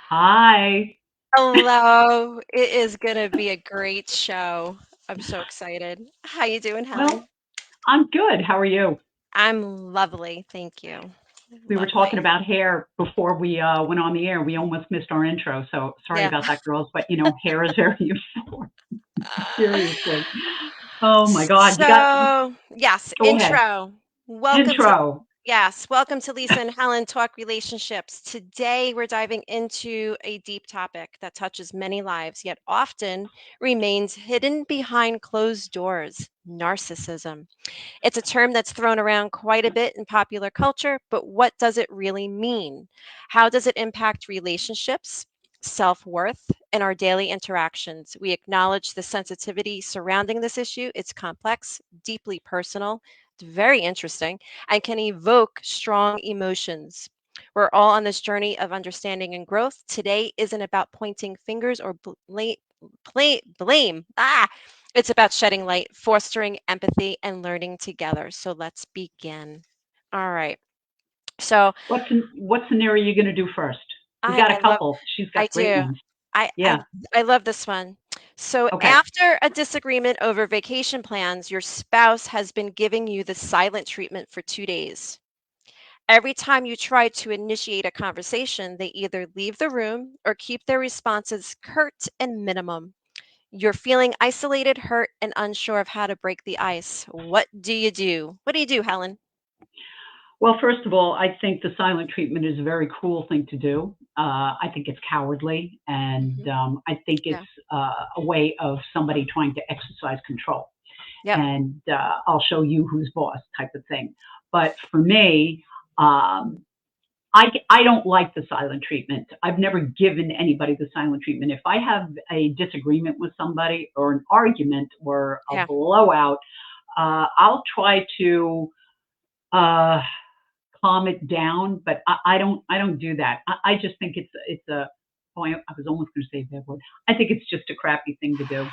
Hi. Hello. It is gonna be a great show. I'm so excited. How you doing, Well, Helen? I'm good. How are you? I'm lovely, thank you. We were talking Lovely. about hair before we went on the air. We almost missed our intro, so sorry Yeah. about that, girls. But hair is very important. Seriously. Oh my God. You got. So, yes, Go ahead. intro. Welcome to Intro. welcome to Lisa and Helen Talk Relationships. Today we're diving into a deep topic that touches many lives, yet often remains hidden behind closed doors: narcissism. It's a term that's thrown around quite a bit in popular culture, but what does it really mean? How does it impact relationships, self worth, and our daily interactions? We acknowledge the sensitivity surrounding this issue. It's complex, deeply personal, it's very interesting, and can evoke strong emotions. We're all on this journey of understanding and growth. Today isn't about pointing fingers or blame. It's about shedding light, fostering empathy, and learning together. So let's begin. All right. So What scenario are you going to do first? We I, got I a love, couple. She's I got great do. ones. I, I, Yeah. I love this one. So Okay. after a disagreement over vacation plans, your spouse has been giving you the silent treatment for 2 days. Every time you try to initiate a conversation, they either leave the room or keep their responses curt and minimum. You're feeling isolated, hurt, and unsure of how to break the ice. What do you do? What do you do, Helen? Well, first of all, I think the silent treatment is a very cruel thing to do. I think it's cowardly, and Mhm. I think it's Yeah. a way of somebody trying to exercise control. Yep. And I'll show you who's boss type of thing. But for me, um, I don't like the silent treatment. I've never given anybody the silent treatment. If I have a disagreement with somebody or an argument or a Yeah. blowout, I'll try to uh, calm it down, but I don't do that. I just think it's a oh, I was almost going to say that word. I think it's just a crappy thing to do.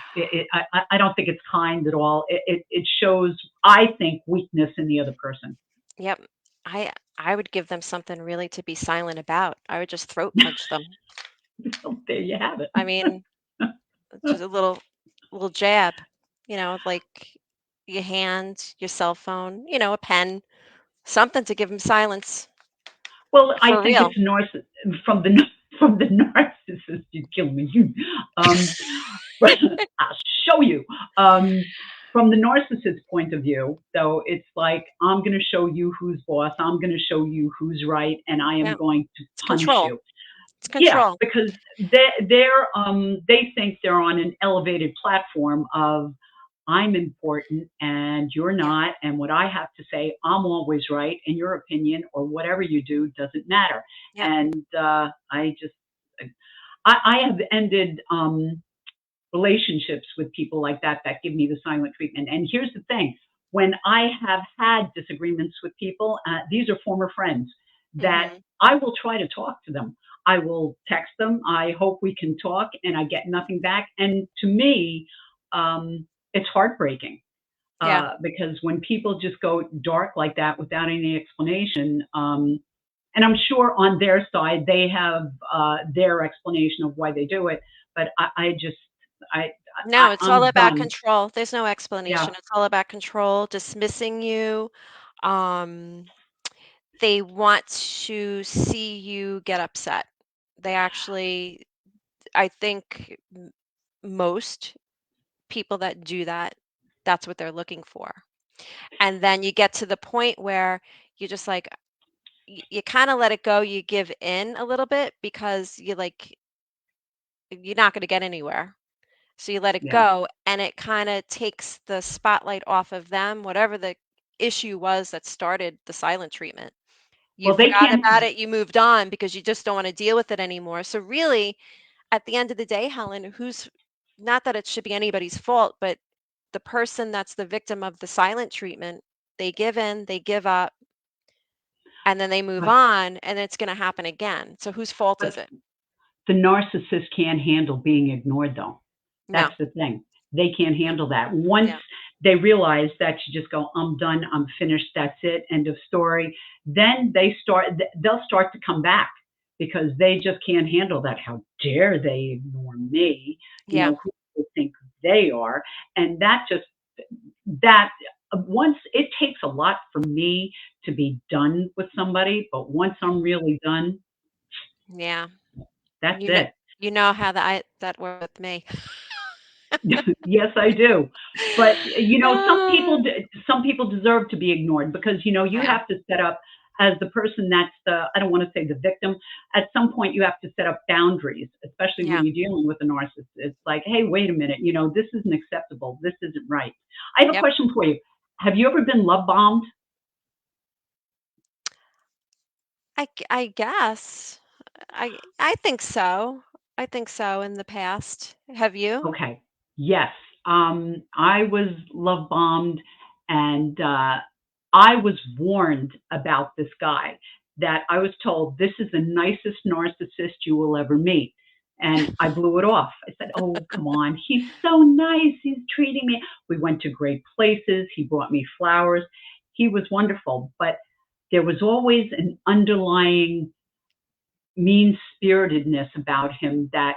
I don't think it's kind at all. It shows, I think, weakness in the other person. Yep. I I would give them something really to be silent about. I would just throat punch them. So there you have it. I mean, just a little jab, like your hand, your cell phone, a pen, something to give them silence Well, I for think real. it's from the from the narcissist. You kill me. Um, I'll show you. From the narcissist point of view, though, it's like I'm going to show you who's boss. I'm going to show you who's right, and I am Yeah. going to It's punish control. you. It's Yeah, control. because they think they're on an elevated platform of I'm important and you're Yeah. not, and what I have to say, I'm always right, and your opinion or whatever you do doesn't matter. Yep. And I have ended relationships with people like that give me the silent treatment. And here's the thing: when I have had disagreements with people, these are former friends that Mhm. I will try to talk to them. I will text them. I hope we can talk, and I get nothing back. And to me, it's heartbreaking Yeah. because when people just go dark like that without any explanation, and I'm sure on their side they have their explanation of why they do it, but I just I, No, it's all I'm about done. control. There's no Yeah, explanation. It's all about control, dismissing you. Um, they want to see you get upset. They actually, I think most people that do that, that's what they're looking for. And then you get to the point where you just like, you kind of let it go, you give in a little bit because you're not going to get anywhere. So you let it yeah. go, and it kinda takes the spotlight off of them, whatever the issue was that started the silent treatment. You Well, they forgot can't. about it, you moved on because you just don't wanna deal with it anymore. So really, at the end of the day, Helen, who's not that it should be anybody's fault, but the person that's the victim of the silent treatment, they give in, they give up, and then they move But, on, and it's gonna happen again. So whose fault but is it? the narcissist can't handle being ignored, though. That's No. the thing. They can't Yeah. handle that. Once Yeah. they realize that you just go, I'm done, I'm finished, that's it, end of story. Then they'll start to come back because they just can't handle that. How dare they ignore me? Yeah. Who do they think they are? And that once it takes a lot for me to be done with somebody, but once I'm really done, Yeah. that's You know it. you know how that worked with me. Yes, I do. But Ah, some people deserve to be ignored because you yeah. have to set up as the person that's the I don't want to say the victim. At some point, you have to set up boundaries, especially when Yeah. you're dealing with a narcissist. It's like, hey, wait a minute, this isn't acceptable. This isn't right. I have a Yep. question for you. Have you ever been love bombed? I guess. I think so. I think so in the past. Have you? Okay. Yes. I was love bombed, and I was warned about this guy. That I was told this is the nicest narcissist you will ever meet, and I blew it off. I said, "Oh, come on, he's so nice. He's treating me. We went to great places. He brought me flowers. He was wonderful." But there was always an underlying mean spiritedness about him that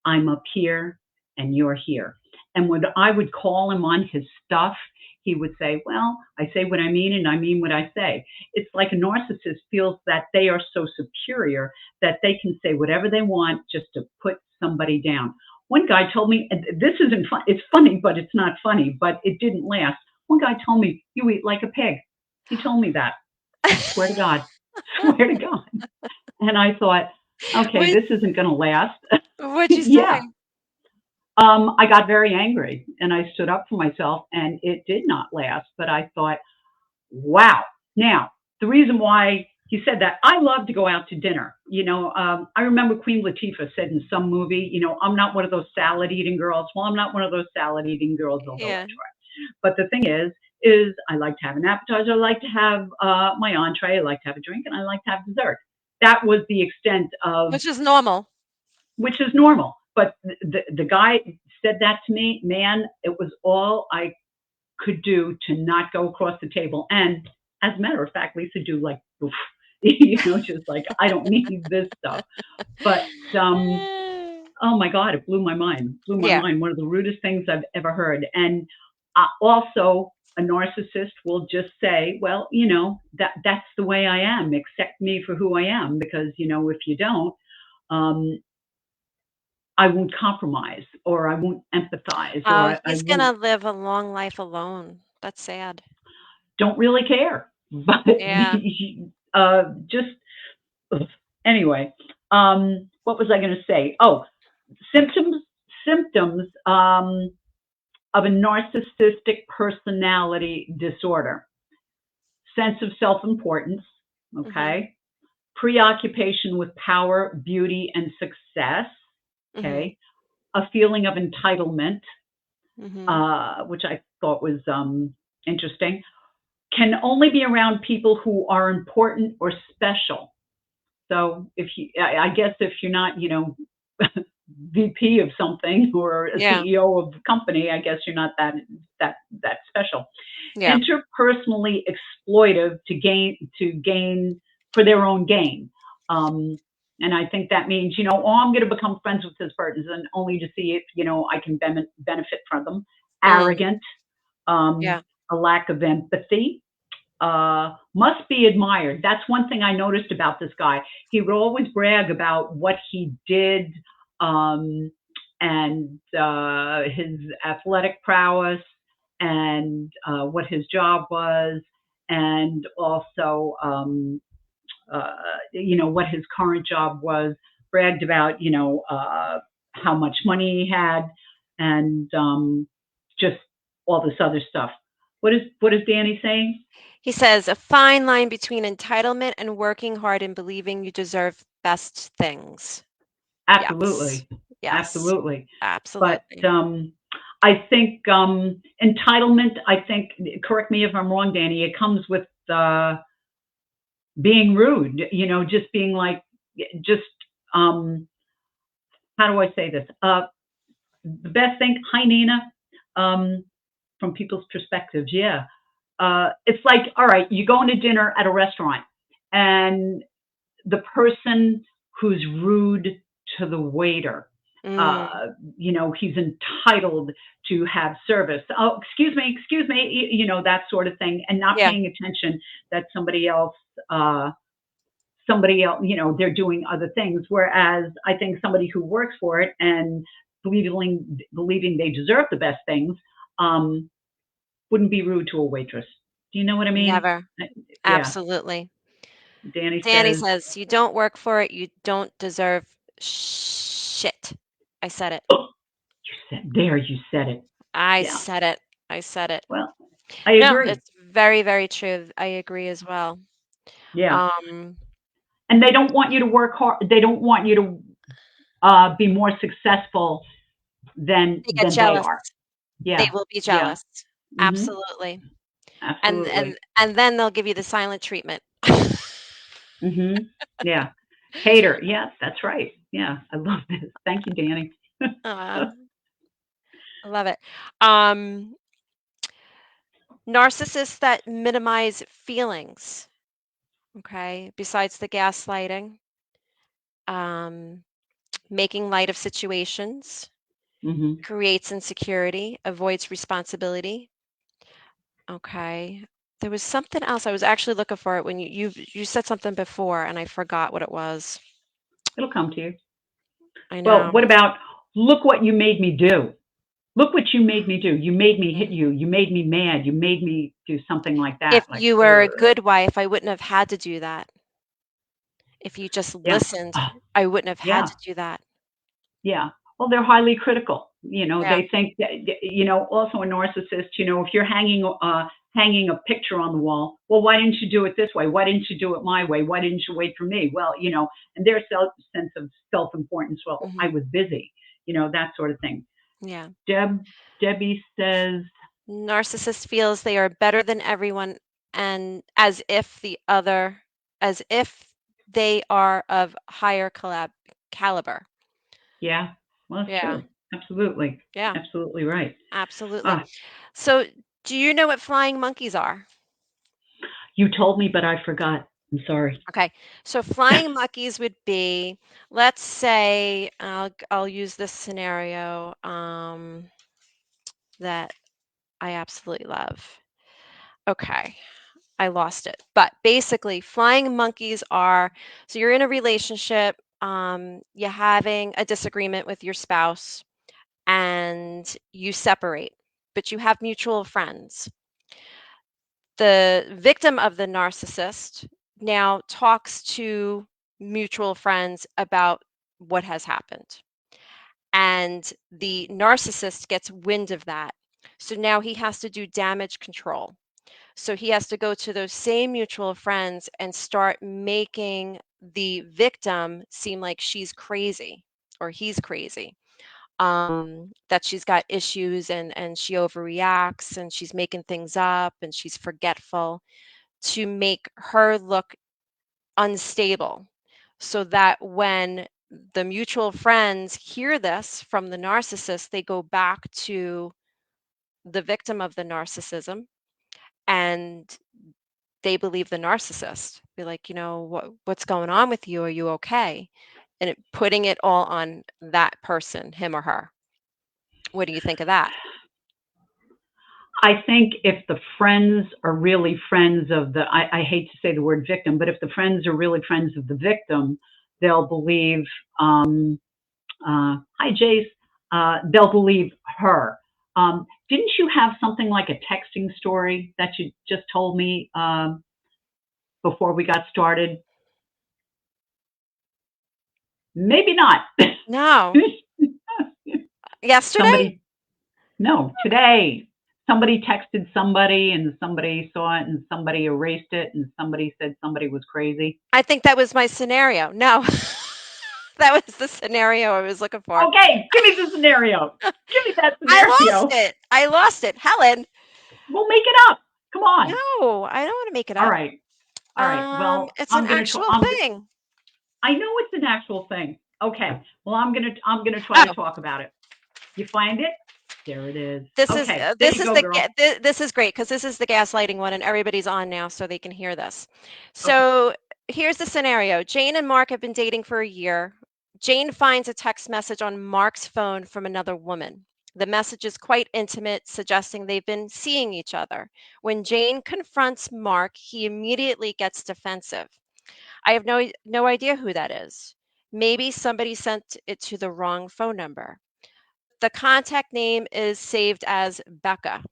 I'm up here and you're here. And when I would call him on his stuff, he would say, well, I say what I mean and I mean what I say. It's like a narcissist feels that they are so superior that they can say whatever they want just to put somebody down. One guy told me, and this isn't fun. It's funny, but it's not funny, but it didn't last. One guy told me, you eat like a pig. He told me that. I swear to God, swear to God. And I thought, okay, What this isn't going to last. what'd you Yeah. say? I got very angry and I stood up for myself and it did not last. But I thought, wow. Now, the reason why he said that, I love to go out to dinner. I remember Queen Latifah said in some movie, I'm not one of those salad eating girls. Well, I'm not one of those salad eating girls, although I Yeah. try. But the thing is I like to have an appetizer. I like to have my entree. I like to have a drink and I like to have dessert. That was the extent of Which is normal. which is normal. But the guy said that to me, man, it was all I could do to not go across the table. And as a matter of fact, Lisa do like, oof, just like, I don't need this stuff. But oh my God, it blew my mind. Blew my Yeah. mind. One of the rudest things I've ever heard. And also, a narcissist will just say, well, that's the way I am. Accept me for who I am, because if you don't, um, I won't compromise or I won't empathize or Oh, I he's won't gonna live a long life alone. That's sad. don't really care. But Yeah. just anyway, what was I going to say? Oh, symptoms of a narcissistic personality disorder: sense of self-importance, Mhm. okay, preoccupation with power, beauty, and success, Mhm. okay, a feeling of entitlement, Mhm. which I thought was interesting, can only be around people who are important or special. So I guess if you're not, VP of something or a Yeah. CEO of a company, I guess you're not that special. Yeah. Interpersonally exploitive to gain for their own gain. Um, and I think that means, oh, I'm going to become friends with this person only to see if, I can benefit from them. Mm. Arrogant, um, Yeah. a lack of empathy, must be admired. That's one thing I noticed about this guy. He would always brag about what he did, um, and his athletic prowess, and what his job was, and also, uh, what his current job was. Bragged about, how much money he had, and just all this other stuff. What is Danny saying? He says a fine line between entitlement and working hard and believing you deserve best things. Yes. Absolutely. Yes. Absolutely. But Absolutely. I think entitlement, I think, correct me if I'm wrong, Danny, it comes with being rude, just being like, just, um, how do I say this? The best thing, hi, Nina, um, from people's perspectives, yeah. It's like, all right, you go into dinner at a restaurant and the person who's rude to the waiter. Mm, He's entitled to have service. Oh, excuse me, that sort of thing, and not yeah. paying attention that uh, they're doing other things. Whereas I think somebody who works for it and believing they deserve the best things um, wouldn't be rude to a waitress. Do you know what I mean? Never. Yeah. Absolutely. Danny Danny says, says, "You don't work for it. You don't deserve shit." I said it. oh, you said it. I Yeah. said it. I said it. Well, I No, agree. it's very, very true. I agree as well. Yeah. Um, And they don't want you to work hard. They don't want you to be more successful than they get they jealous. are. They Yeah. will be Yeah. jealous. Hmm. Absolutely. And and Absolutely. and then they'll give you the silent treatment. Hmm. Yeah. Hater. Yeah, that's right. Yeah. I love this. Thank you, Danny. Uh, I love it. Um, Narcissists that minimize feelings, okay, besides the gaslighting, um, making light of situations, Hmm. creates insecurity, avoids responsibility. Okay. There was something else I was actually looking for it when you said something before and I forgot what it was. It'll come to you. I Well, know. what about look what you made me do? Look what you made me do. You made me hit Mm. you. You made me mad. You made me do something like If that. Like, you were a good wife, I wouldn't have had to do that. If you just yeah. listened, Oh, I wouldn't have had yeah. to do that. Yeah. Well, they're highly critical. Yeah. They think that, also a narcissist, if you're hanging a picture on the wall, well, why didn't you do it this way? Why didn't you do it my way? Why didn't you wait for me? Well, and their sense of self-importance, well, I Hmm. was busy, that sort of thing. Yeah. Deb, Debbie says, Narcissist feels they are better than everyone and as if they are of higher caliber. yeah, well, it's Yeah. true. Absolutely. Yeah. Absolutely right. Absolutely. Ah, So, do you know what flying monkeys are? you told me, but I forgot. I'm sorry. Okay. So, flying monkeys would be, let's say, I'll use this scenario that I absolutely love. Okay. I lost it. But basically, flying monkeys are so you're in a relationship, you're having a disagreement with your spouse, and you separate, but you have mutual friends. The victim of the narcissist now talks to mutual friends about what has happened. And the narcissist gets wind of that. So now he has to do damage control. So he has to go to those same mutual friends and start making the victim seem like she's crazy or he's crazy. That she's got issues and she overreacts and she's making things up and she's forgetful to make her look unstable so that when the mutual friends hear this from the narcissist, they go back to the victim of the narcissism and they believe the narcissist. Be like, what's going on with you? Are you okay? And putting it all on that person, him or her. What do you think of that? I think if the friends are really friends of I hate to say the word victim, but if the friends are really friends of the victim, they'll believe, hi, Jace, they'll believe her. Didn't you have something like a texting story that you just told me before we got started? Maybe not. No. Yesterday? Somebody, no, today. Somebody texted somebody and somebody saw it and somebody erased it and somebody said somebody was crazy. I think that was my scenario. No. That was the scenario I was looking for. Okay, give me the scenario. Give me that I lost scenario. it. I lost it. Helen. We'll make it up. Come on. No, I don't want to make it All up. right. All right. Well, It's an I'm gonna try. actual thing. I know it's an actual thing. Okay. Well, I'm gonna try to Oh, talk about it. You find it? There it is. this is Okay. uh, There this you is go, the girl. this is great because this is the gaslighting one and everybody's on now so they can hear this. Okay. So here's the scenario. Jane and Mark have been dating for a year. Jane finds a text message on Mark's phone from another woman. The message is quite intimate, suggesting they've been seeing each other. When Jane confronts Mark, he immediately gets defensive. I have no idea who that is. Maybe somebody sent it to the wrong phone number. The contact name is saved as Becca.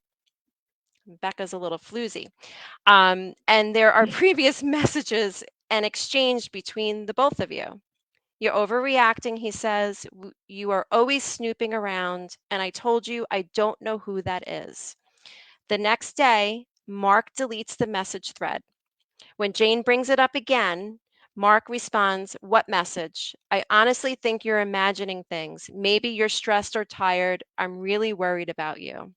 Becca's a little floozy. And there are previous messages and exchange between the both of you. You're overreacting, he says. You are always snooping around, and I told you I don't know who that is. The next day, Mark deletes the message thread. When Jane brings it up again, Mark responds, "What message? I honestly think you're imagining things. Maybe you're stressed or tired. I'm really worried about you."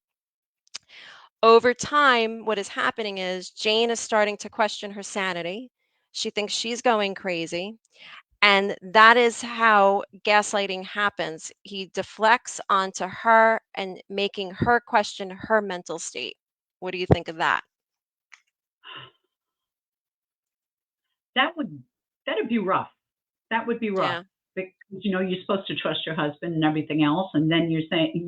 Over time, what is happening is Jane is starting to question her sanity. She thinks she's going crazy. And that is how gaslighting happens. He deflects onto her and making her question her mental state. What do you think of that? That'd be rough. That would be rough Yeah. because you're supposed to trust your husband and everything else, and then you're saying,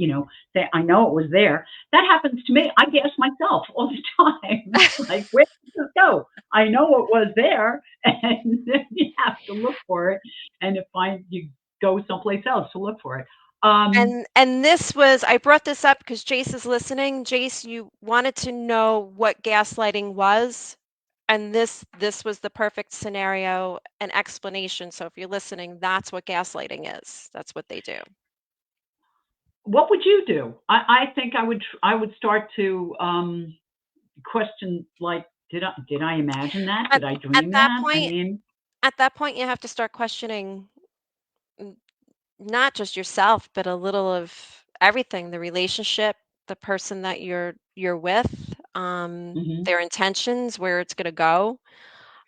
say, I know it was there. That happens to me. I guess myself all the time. Like, where did this go? I know it was there, and then you have to look for it, and you go someplace else to look for it. And this was, I brought this up because Jace is listening. Jace, you wanted to know what gaslighting was, and this was the perfect scenario and explanation. So if you're listening, that's what gaslighting is. That's what they do. What would you do? I think I would start to question, like, did I imagine that? At Did I at dream that that? I point, mean, you have to start questioning not just yourself, but a little of everything, the relationship, the person that you're with, hmm their intentions, where it's going to go.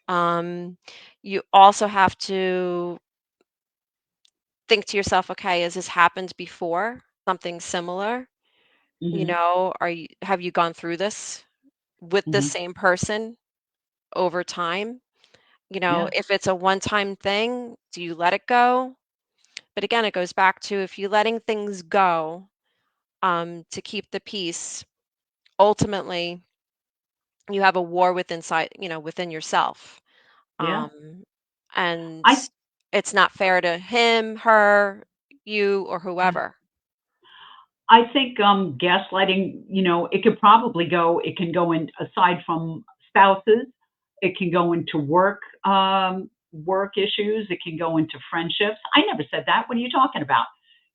Um, you also have to think to yourself, okay, has this happened before? Something similar? hmm Have you gone through this with the hmm same person over time? yeah, If it's a one-time thing, do you let it go? But again, it goes back to if you're letting things go, to keep the peace, ultimately you have a war within yourself. yeah. Um, and I it's not fair to him, her, you, or whoever. I think gaslighting, it can go in aside from spouses, it can go into work issues, it can go into friendships. I never said that. What are you talking about?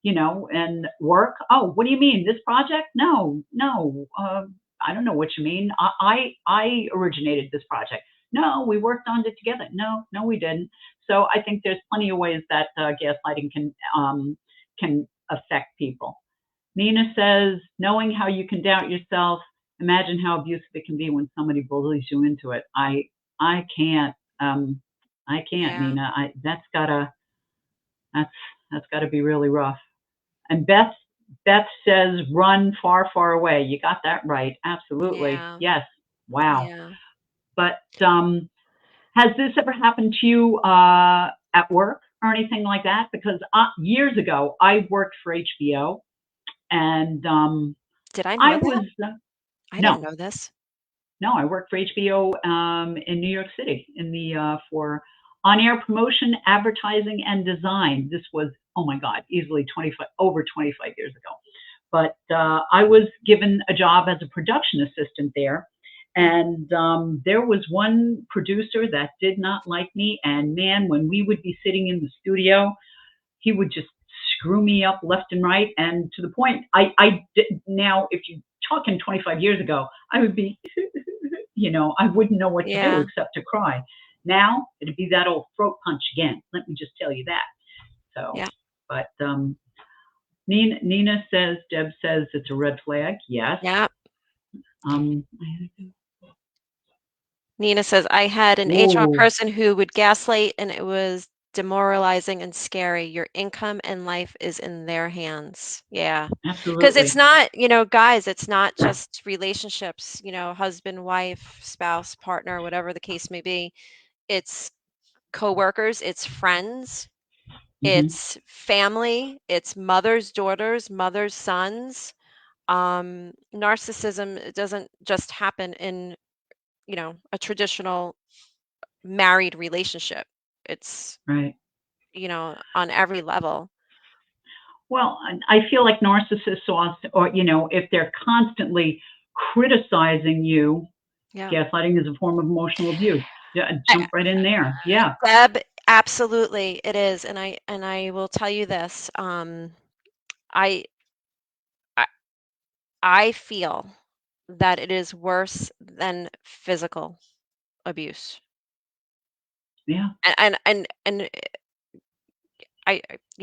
And work. Oh, what do you mean? This project? No, no. I don't know what you mean. I originated this project. No, we worked on it together. No, no, we didn't. So I think there's plenty of ways that gaslighting can affect people. Nina says, knowing how you can doubt yourself, imagine how abusive it can be when somebody bullies you into it. I can't I can't, Yeah, Nina. That's that's gotta be really rough. And Beth says, run far, far away. You got that right. Absolutely. yeah, Yes. Wow. yeah. But has this ever happened to you at work or anything like that? Because years ago, I worked for HBO, and Did I know I that? was I didn't no, know this. no, I worked for HBO in New York City in the for on-air promotion, advertising, and design. This was, oh my God, easily 25 over 25 years ago. But I was given a job as a production assistant there, and there was one producer that did not like me. And man, when we would be sitting in the studio, he would just screw me up left and right, and to the point I did. Now if you talking 25 years ago, I would be I wouldn't know what to do Yeah, except to cry. Now it'd be that old throat punch again, let me just tell you that. So yeah, but Nina says, Deb says it's a red flag. Yes. yeah. um Nina says, I had an HR ooh, person who would gaslight, and it was demoralizing and scary. Your income and life is in their hands. Yeah. Because it's absolutely. not, guys, it's not just relationships, husband, wife, spouse, partner, whatever the case may be. It's coworkers, it's friends, Hmm. it's family, it's mothers, daughters, mothers, sons. Narcissism doesn't just happen in, a traditional married relationship. It's, Right. on every level. Well, I feel like narcissists also, or if they're constantly criticizing you, Yeah. gaslighting is a form of emotional abuse. Yeah, jump right in there. Yeah. Deb, absolutely it is. And I will tell you this. I I I feel that it is worse than physical abuse. Yeah. And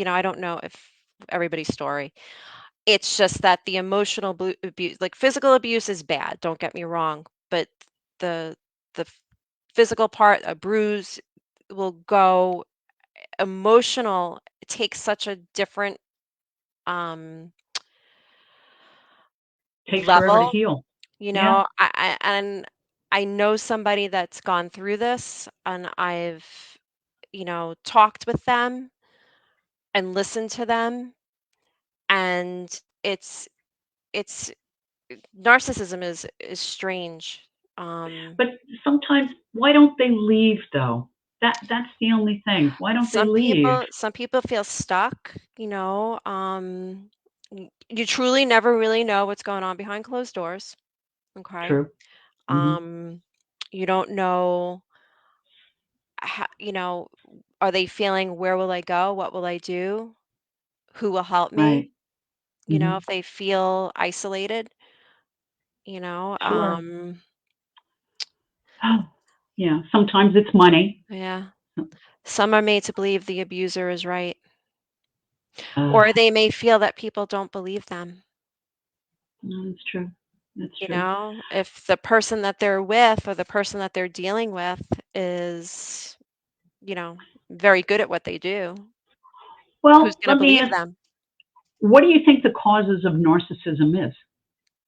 I don't know if everybody's story. It's just that the emotional abuse, like physical abuse is bad, don't get me wrong, but the the physical part, a bruise will go. Emotional takes such a different um Takes forever to level, heal. Yeah. and I know somebody that's gone through this, and I've, talked with them and listened to them, and it's narcissism is strange. Um, But sometimes, why don't they leave though? That's the only thing. Why don't they leave? some people feel stuck, you truly never really know what's going on behind closed doors, okay? True. Hmm. Um, you don't know, you know, are they feeling, where will I go? What will I do? Who will help me? Right. Hmm. If they feel isolated, Sure. Oh, yeah. Sometimes it's money. yeah. Some are made to believe the abuser is right, Uh, or they may feel that people don't believe them. no, that's true. That's true. If the person that they're with or the person that they're dealing with is, you know, very good at what they do, who's Well, going to let me believe ask, them? what do you think the causes of narcissism is?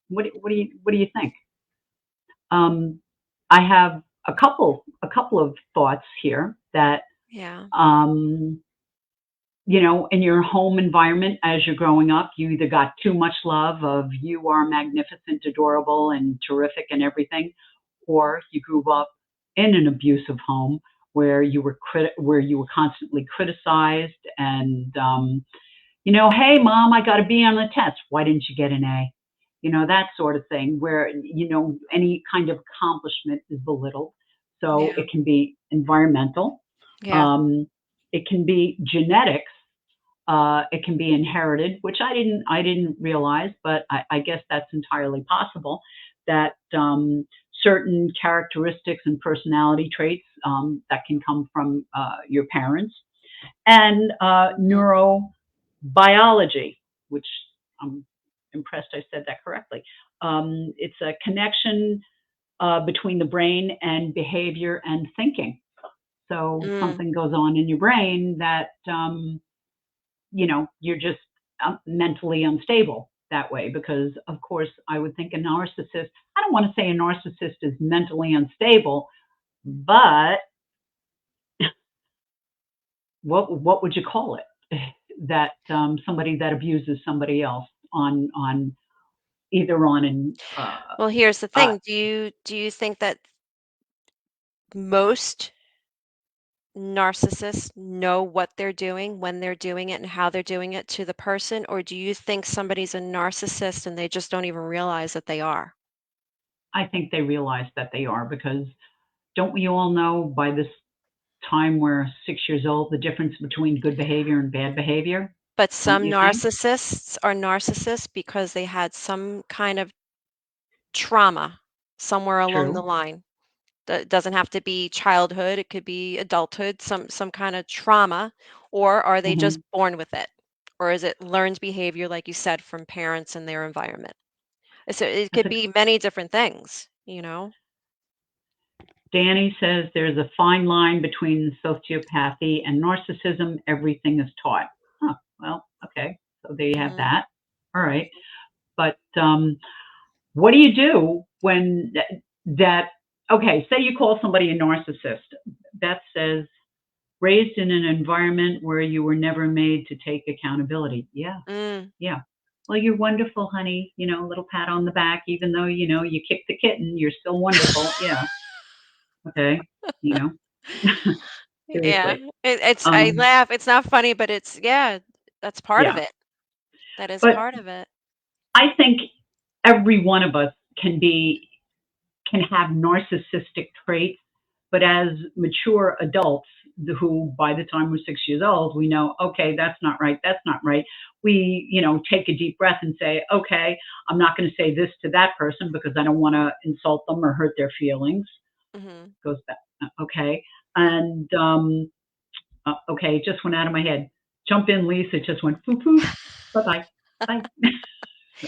What do you think? Um, I have a couple of thoughts here that Yeah. um, in your home environment as you're growing up, you either got too much love of you are magnificent, adorable, and terrific and everything, or you grew up in an abusive home where you were constantly criticized and hey mom, I got a B on the test. Why didn't you get an A? That sort of thing where any kind of accomplishment is belittled. So Yeah. it can be environmental, Yeah. um, it can be genetics, it can be inherited, which I didn't realize, but I guess that's entirely possible. That certain characteristics and personality traits that can come from your parents, and Mhm. neurobiology, which I'm impressed I said that correctly. It's a connection between the brain and behavior and thinking. So Mm. something goes on in your brain that you're just mentally unstable that way because, of course, I would think a narcissist, I don't want to say a narcissist is mentally unstable, but what would you call it? That somebody that abuses somebody else on either on an Well, here's the uh, thing. Do you think that most narcissists know what they're doing, when they're doing it, and how they're doing it to the person? Or do you think somebody's a narcissist and they just don't even realize that they are? I think they realize that they are because don't we all know by this time we're 6 years old the difference between good behavior and bad behavior? But Don't some you think? narcissists are narcissists because they had some kind of trauma somewhere along the True. line. That doesn't have to be childhood, it could be adulthood, some kind of trauma, or are they just Hmm. born with it? Or is it learned behavior, like you said, from parents and their environment? So it That's could a be many different things. Danny says there's a fine line between sociopathy and narcissism. Everything is taught. Huh, well, okay. So there you have Mm, that. All right. But what do you do when that, okay, say you call somebody a narcissist. Beth says Raised in an environment where you were never made to take accountability. Yeah, Mm. yeah. Well, you're wonderful, honey. A little pat on the back, even though, you kicked the kitten, you're still wonderful. Yeah. Okay. You know, Yeah, seriously. I Um, laugh. It's not funny, but it's, yeah, that's part of yeah. it. That is But part of it. I think every one of us can have narcissistic traits, but as mature adults who by the time we're 6 years old, we know, okay, that's not right, that's not right. We, take a deep breath and say, okay, I'm not going to say this to that person because I don't want to insult them or hurt their feelings. Hmm. Goes back, okay. And, okay, it just went out of my head. Jump in, Lisa. It just went poof, poof. Bye-bye. Bye.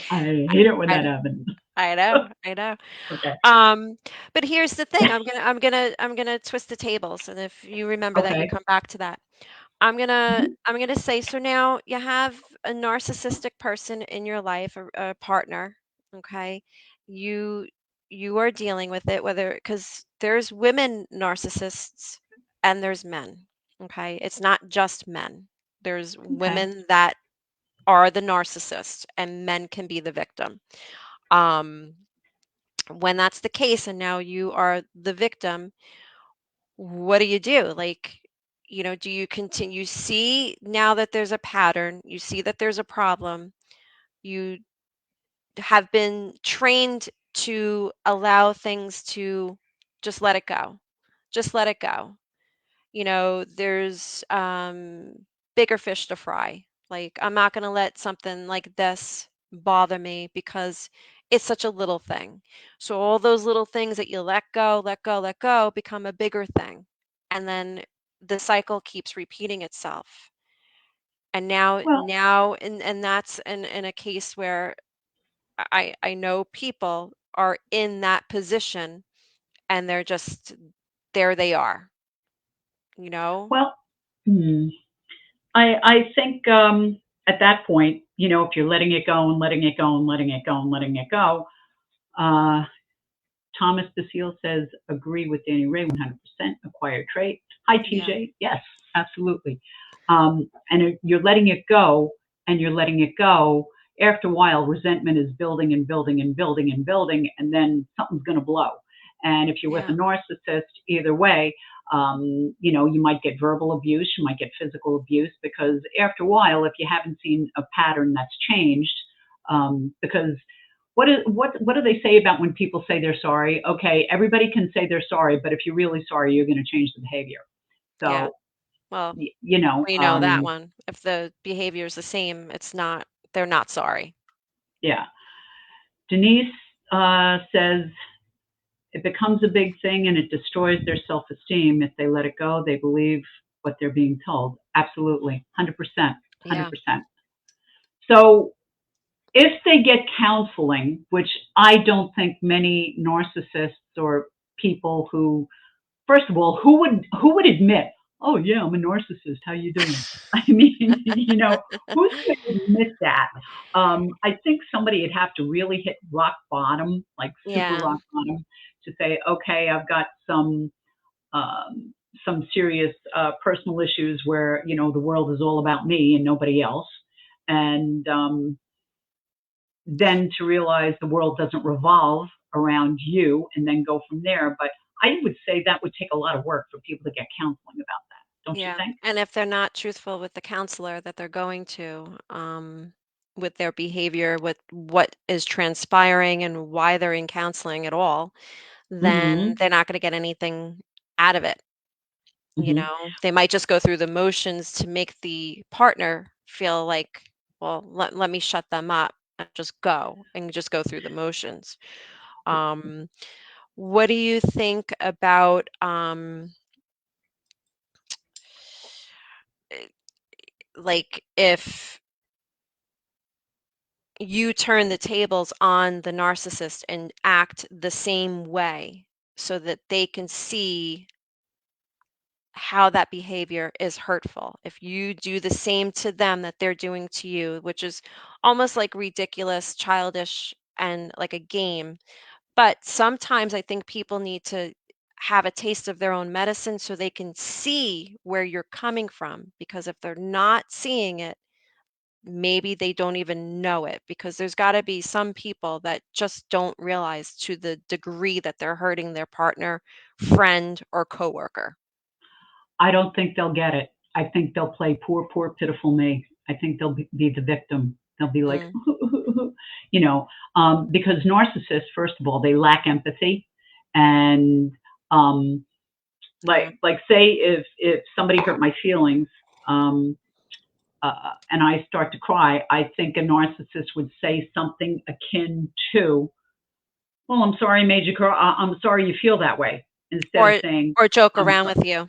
I hate it when I that happens. I know, I know. Okay. Um, but here's the thing. I'm gonna twist the tables, and if you remember that, you Okay. come back to that. Mhm. I'm gonna say, so now you have a narcissistic person in your life, a partner, okay? You you are dealing with it, whether, because there's women narcissists and there's men, okay? It's not just men. There's Okay. women that are the narcissist, and men can be the victim. Um, when that's the case, and now you are the victim, what do you do? Like, do you continue, see now that there's a pattern, you see that there's a problem, you have been trained to allow things to just let it go. Just let it go. There's bigger fish to fry. Like, I'm not going to let something like this bother me because it's such a little thing. So all those little things that you let go, let go, let go become a bigger thing. And then the cycle keeps repeating itself. And Well, and that's in a case where I know people are in that position, and they're just, there they are, you know? well, hmm. I think at that point, if you're letting it go and letting it go and letting it go and letting it go, uh, Thomas Basile says, agree with Danny Ray 100%, acquired trait. Hi, Yeah. TJ. Yes, absolutely. And you're letting it go and you're letting it go. After a while, resentment is building and building and building and building, and then something's going to blow. And if you're with a Yeah. narcissist, either way, you might get verbal abuse, you might get physical abuse, because after a while, if you haven't seen a pattern that's changed, because what do they say about when people say they're sorry? Okay, everybody can say they're sorry, but if you're really sorry, you're going to change the behavior. Yeah. So, Well, you know, we know that one. If the behavior is the same, it's not, they're not sorry. yeah. Denise says it becomes a big thing and it destroys their self-esteem if they let it go. They believe what they're being told. Absolutely, 100%, Yeah. 100%. So if they get counseling, which I don't think many narcissists or people who, first of all, who would admit, oh yeah, I'm a narcissist. How you doing? I mean, who's going to admit that? I think somebody would have to really hit rock bottom, like super Yeah. rock bottom, to say, okay, I've got some serious personal issues where the world is all about me and nobody else, and then to realize the world doesn't revolve around you, and then go from there. But I would say that would take a lot of work for people to get counseling about that, don't you Yeah. think? And if they're not truthful with the counselor that they're going to, with their behavior, with what is transpiring and why they're in counseling at all, then Hmm. they're not going to get anything out of it. Hmm. They might just go through the motions to make the partner feel like, well, let me shut them up and just go through the motions. Um, what do you think about, eh, like, if you turn the tables on the narcissist and act the same way so that they can see how that behavior is hurtful? If you do the same to them that they're doing to you, which is almost like ridiculous, childish, and like a game. But sometimes I think people need to have a taste of their own medicine so they can see where you're coming from. Because if they're not seeing it, maybe they don't even know it, because there's got to be some people that just don't realize to the degree that they're hurting their partner, friend, or coworker. I don't think they'll get it. I think they'll play poor, poor, pitiful me. I think they'll be the victim. They'll be like, Mm, because narcissists, first of all, they lack empathy, and um, yeah. like say if somebody hurt my feelings, and I start to cry, I think a narcissist would say something akin to, "Well, I'm sorry I made you cry. I'm sorry you feel that way," instead of Or saying, or joke "I'm around sorry." with you,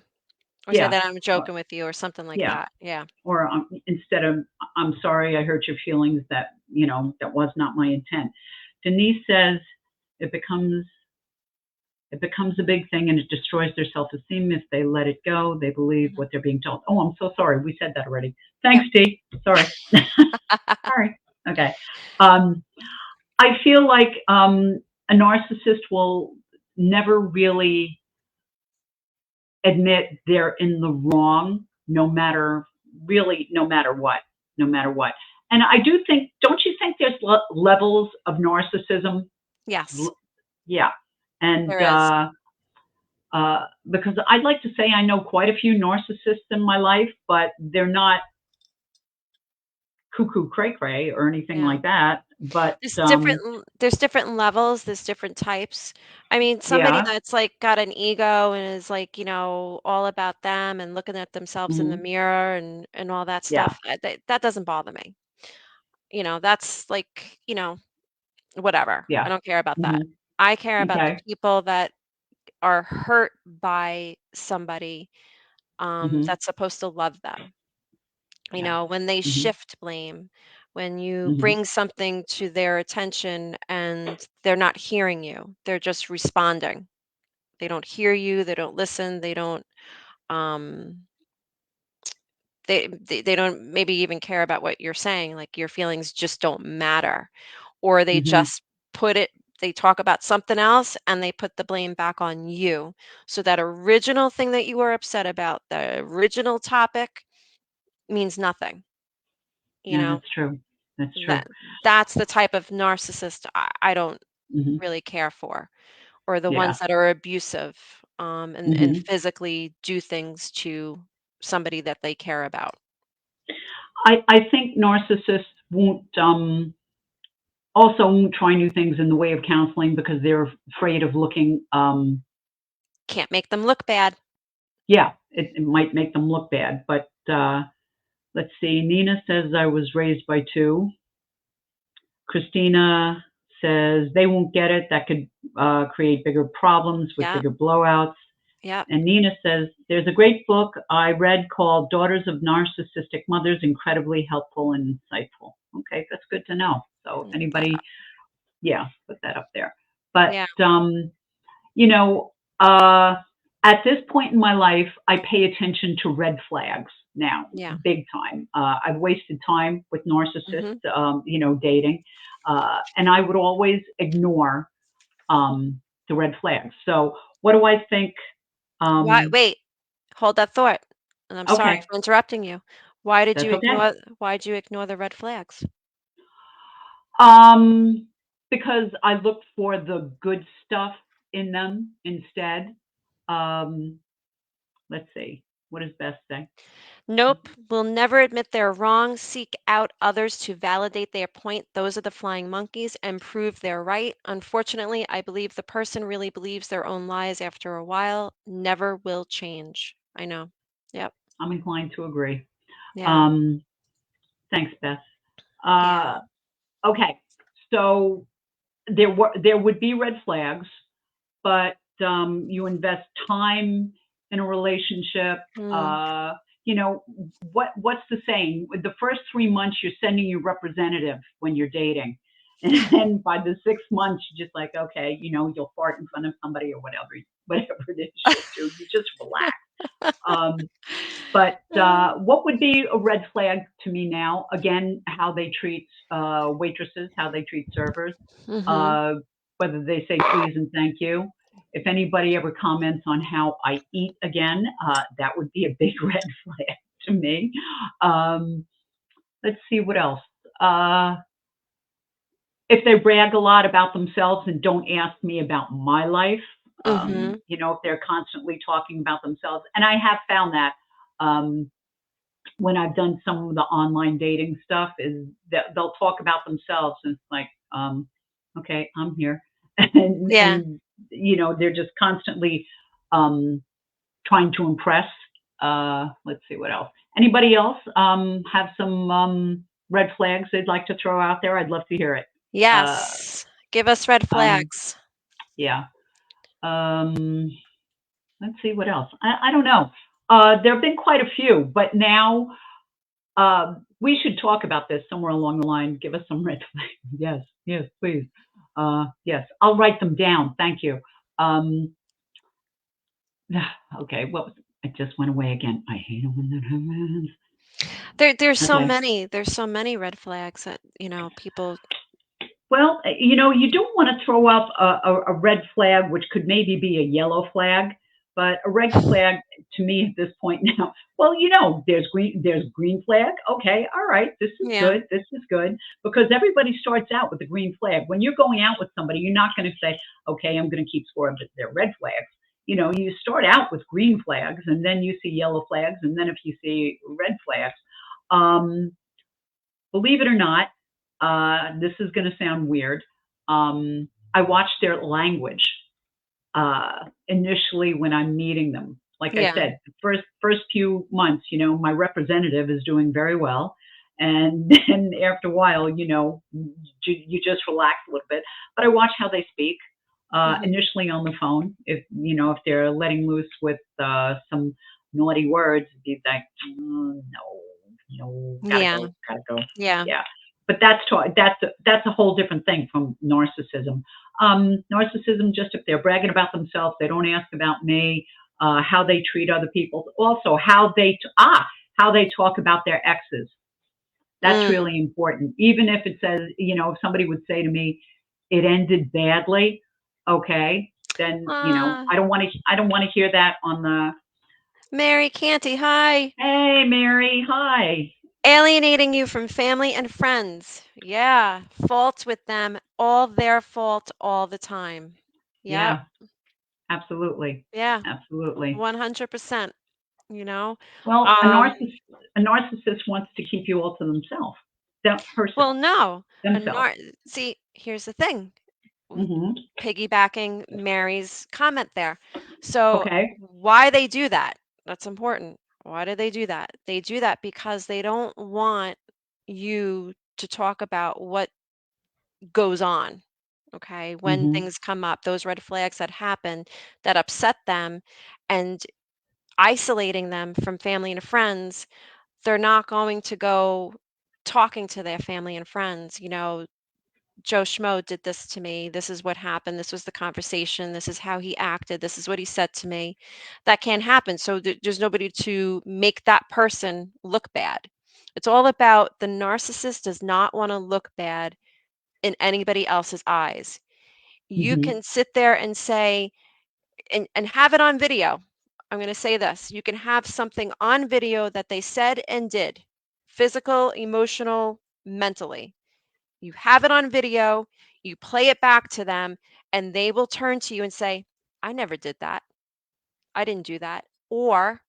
or say Yeah, that I'm or, joking with you, or something like yeah, that. Yeah. or instead of, "I'm sorry I hurt your feelings. That was not my intent." Denise says it becomes it becomes a big thing and it destroys their self-esteem if they let it go. They believe Mhm. what they're being told. Oh, I'm so sorry. We said that already. Yep. Thanks, Dee. Sorry. Sorry. Okay. Um, I feel like a narcissist will never really admit they're in the wrong, no matter what, no matter what. And I do think, don't you think there's levels of narcissism? Yes, Yeah. And there is. because I'd like to say I know quite a few narcissists in my life, but they're not cuckoo cray cray or anything Yeah. like that. But There's different levels, there's different types. I mean, somebody yeah. that's, like, got an ego and is, like, all about them and looking at themselves in the Hmm. mirror and all that Yeah. stuff, that doesn't bother me. That's like, whatever. I Yeah. don't care about that. Hmm. I care about the Okay. people that are hurt by somebody, Hmm. that's supposed to love them. Yeah. When they Hmm. shift blame, when you Hmm. bring something to their attention and they're not hearing you, they're just responding. They don't hear you, they don't listen, um they don't maybe even care about what you're saying, like your feelings just don't matter. Or they Hmm. just put it they talk about something else and they put the blame back on you. So that original thing that you were upset about, the original topic, means nothing, you Yeah, know? that's true. That's true. That that's the type of narcissist I don't Hmm. really care for, or the Yeah. ones that are abusive, and Hmm. physically do things to somebody that they care about. I think narcissists won't try new things in the way of counseling because they're afraid of looking. Can't make them look bad. Yeah, it might make them look bad. But let's see. Nina says I was raised by two. Christina says they won't get it. That could create bigger problems with Yeah, bigger blowouts. yeah, And Nina says there's a great book I read called Daughters of Narcissistic Mothers, incredibly helpful and insightful. Okay, that's good to know. So if that anybody, yeah, put that up there. But yeah, you know, uh, at this point in my life, I pay attention to red flags now, yeah, big time. I've wasted time with mhm. narcissists, dating, and I would always ignore the red flags. So, what do I think? Why Um, wait, hold that thought, and I'm sorry okay, for interrupting you. that's okay. Why did you ignore the red flags? Um, because I look for the good stuff in them instead. Um, let's see. What does Beth say? Nope, will never admit they're wrong, seek out others to validate their point. Those are the flying monkeys and prove they're right. Unfortunately, I believe the person really believes their own lies after a while, never will change. I know. Yep. I'm inclined to agree. Yeah. Um, thanks, Beth. Yeah. Uh, okay, so there would be red flags, but you invest time in a relationship. Mm, Uh, what's the saying? With the first 3 months, you're sending your representative when you're dating, and then by the 6 months, you're just like, okay, you'll fart in front of somebody or whatever it is you'll do. You just relax. Um, but what would be a red flag to me now? Again, how they treat waitresses, how they treat servers, mhm. uh, whether they say please and thank you. If anybody ever comments on how I eat again, that would be a big red flag to me. Um, let's see what else. Uh, if they brag a lot about themselves and don't ask me about my life, Mm-hmm. if they're constantly talking about themselves, and I have found that um, when I've done some of the online dating stuff, is that they'll talk about themselves, and it's like, okay, I'm here, Yeah. and they're just constantly um, trying to impress. Let's see what else. Anybody else have some red flags they'd like to throw out there? I'd love to hear it. Uh, Yes. Give us red um, flags. yeah. Um, let's see what else. I don't know. There have been quite a few, but now we should talk about this somewhere along the line. Give us some red flags. Yes, yes, please. Yes, I'll write them down. Thank you. Um, okay, what was, it just went away again. I hate it when that happens. There's so Okay. many. There's so many red flags that, people. Well, you don't want to throw up a red flag, which could maybe be a yellow flag, but a red flag to me at this point now. Well, there's green flag. Okay, all right, this is Yeah. good. This is good because everybody starts out with the green flag. When you're going out with somebody, you're not going to say, okay, I'm going to keep score of their red flags. You start out with green flags, and then you see yellow flags, and then if you see red flags, um, believe it or not, this is going to sound weird. I watch their language initially when I'm meeting them. Like I Yeah. said, the first few months, my representative is doing very well, and then after a while, you just relax a little bit. But I watch how they speak. Hmm. Initially on the phone, if they're letting loose with some naughty words, be like, oh, no, Yeah. gotta go, Yeah. yeah. But that's a whole different thing from narcissism. Narcissism, just if they're bragging about themselves, they don't ask about me, how they treat other people, also how they talk about their exes. That's Mm. really important. Even if it says, if somebody would say to me, "It ended badly," okay, then Uh, I don't want to hear that on the, Mary Canty, hi. "Hey, Mary, hi." Alienating you from family and friends. Yeah. Faults with them. All their fault all the time. Yep. Yeah, absolutely, Yeah. absolutely. 100%. You know? Well, a Um, narcissist wants to keep you all to themselves, that person, well, no. A themselves. nar- See, here's the thing. Hmm. Piggybacking Mary's comment there. So, Okay. why they do that? That's important. Why do they do that? They do that because they don't want you to talk about what goes on. Okay. When Hmm. things come up, those red flags that happen that upset them and isolating them from family and friends, they're not going to go talking to their family and friends, Joe Schmo did this to me. This is what happened. This was the conversation. This is how he acted. This is what he said to me. That can't happen. So there's nobody to make that person look bad. It's all about the narcissist does not want to look bad in anybody else's eyes. You Hmm. can sit there and say, and have it on video. I'm going to say this. You can have something on video that they said and did, physical, emotional, mentally. You have it on video, you play it back to them, and they will turn to you and say, I never did that. I didn't do that. Or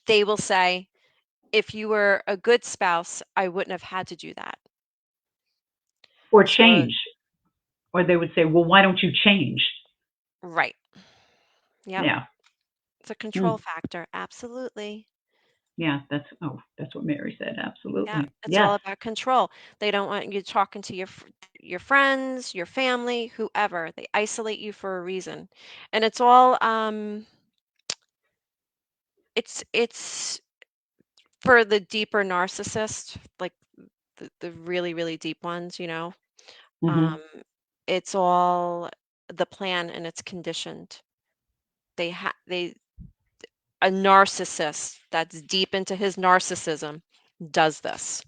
they will say, if you were a good spouse, I wouldn't have had to do that. Or So, change. Or they would say, well, why don't you change? right. Yep. Yeah. It's a control Mm. factor. Absolutely. Yeah. That's what Mary said. Yeah. Absolutely. It's Yes. all about control. They don't want you talking to your friends, your family, whoever. They isolate you for a reason. And it's all it's for the deeper narcissist, like the really, really deep ones, um, Hmm. it's all the plan and it's conditioned. They a narcissist that's deep into his narcissism does this,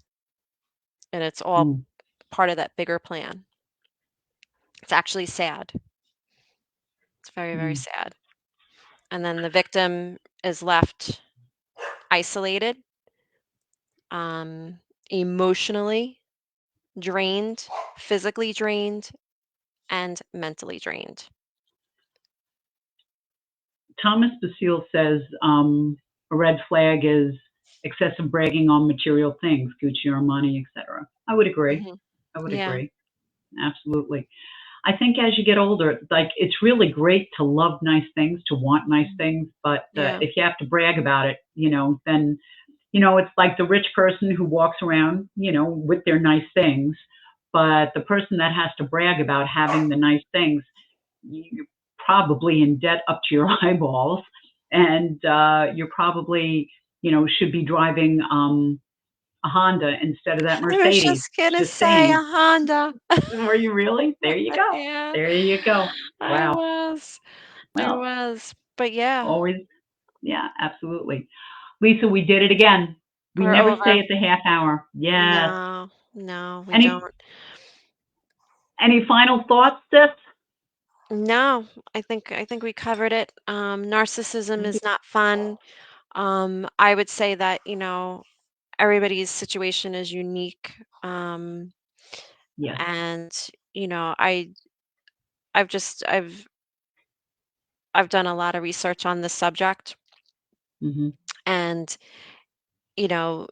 and it's all Mm. part of that bigger plan. It's actually sad. It's very, very sad. And then the victim is left isolated, emotionally drained, physically drained, and mentally drained. Thomas Basile says a red flag is excessive bragging on material things, Gucci or money, etc. I would agree. Hmm. I would Yeah. agree. Absolutely. I think as you get older, like it's really great to love nice things, to want nice things, but Yeah. if you have to brag about it, then it's like the rich person who walks around, with their nice things, but the person that has to brag about having the nice things, you're probably in debt up to your eyeballs, and you're probably, should be driving a Honda instead of that I was Mercedes. just gonna Just say a saying. Honda. Were you really? There you go. Yeah, There you go. I Wow. was. I Well, was. But yeah, always, yeah, absolutely. Lisa, we did it again. We we're never stay over. at the half hour. Yes. No, no, we Any don't. any final thoughts, sis? No, I think we covered it. Narcissism is not fun. I would say that, everybody's situation is unique. Yes. And, you know, I I've just I've done a lot of research on this subject, Hmm. and, you know,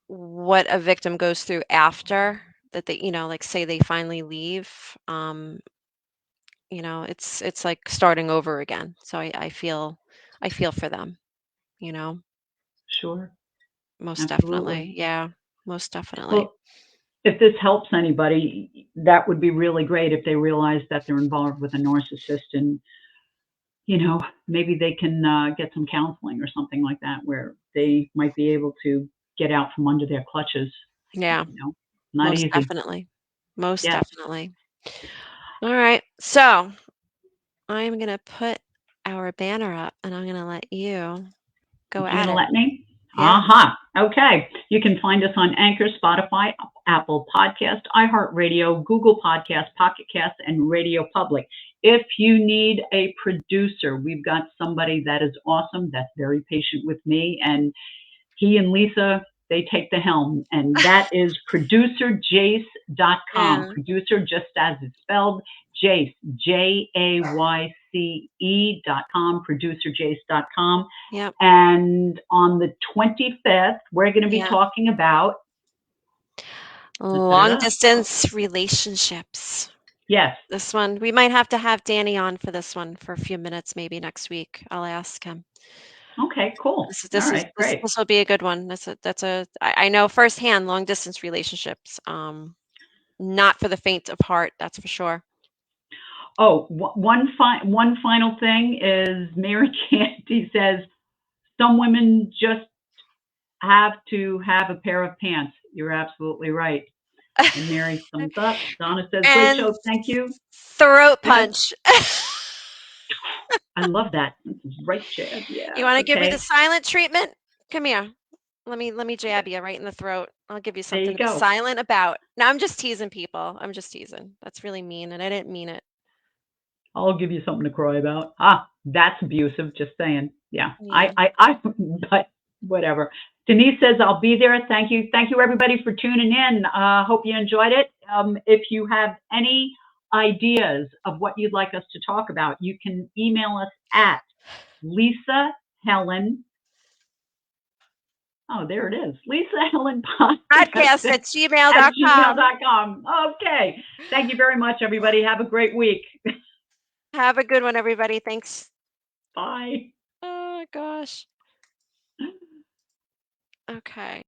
what a victim goes through after that, they, like, say they finally leave. It's like starting over again. So I feel for them, you know, Sure. most Absolutely. definitely. Yeah, most definitely. Well, if this helps anybody, that would be really great if they realize that they're involved with a narcissist, and maybe they can get some counseling or something like that where they might be able to get out from under their clutches. Yeah, You know, not most easy. definitely. Most Yes. definitely. All right. So I'm going to put our banner up and I'm going to let you go You at gonna it. let me? Yeah. Aha. Okay. You can find us on Anchor, Spotify, Apple Podcast, iHeartRadio, Google Podcast, Pocket Cast, and Radio Public. If you need a producer, we've got somebody that is awesome, that's very patient with me, and he and Lisa, they take the helm, and that is producerjace.com. Yeah. Producer, just as it's spelled, Jace, JAYCE.com, producerjace.com. Yep. And on the 25th, we're going to be Yeah. talking about, Long distance relationships. yes. This one, we might have to have Danny on for this one for a few minutes, maybe next week. I'll ask him. Okay, cool. This is All this is right, this great. this will be a good one. I know firsthand long distance relationships. Not for the faint of heart, that's for sure. Oh, one final thing is Mary Candy says some women just have to have a pair of pants. You're absolutely right. And Mary, thumbs up. Donna says, great And show. Thank you. throat Yes, punch. I love that. This is right, Chad. You Yeah, want to give me the okay. silent treatment? Come here. Let me jab you right in the throat. I'll give you There something you to be go. silent about. No, I'm just teasing people. I'm just teasing. That's really mean, and I didn't mean it. I'll give you something to cry about. Ah, that's abusive. Just saying. Yeah, Yeah. but whatever. Denise says, I'll be there. Thank you. Thank you, everybody, for tuning in. Hope you enjoyed it. If you have any ideas of what you'd like us to talk about, you can email us at Lisa Helen. Oh, there it is. Lisa Helen Podcast Podcast at at gmail.com. gmail.com. Okay. Thank you very much, everybody. Have a great week. Have a good one, everybody. Thanks. Bye. Oh, gosh. Okay.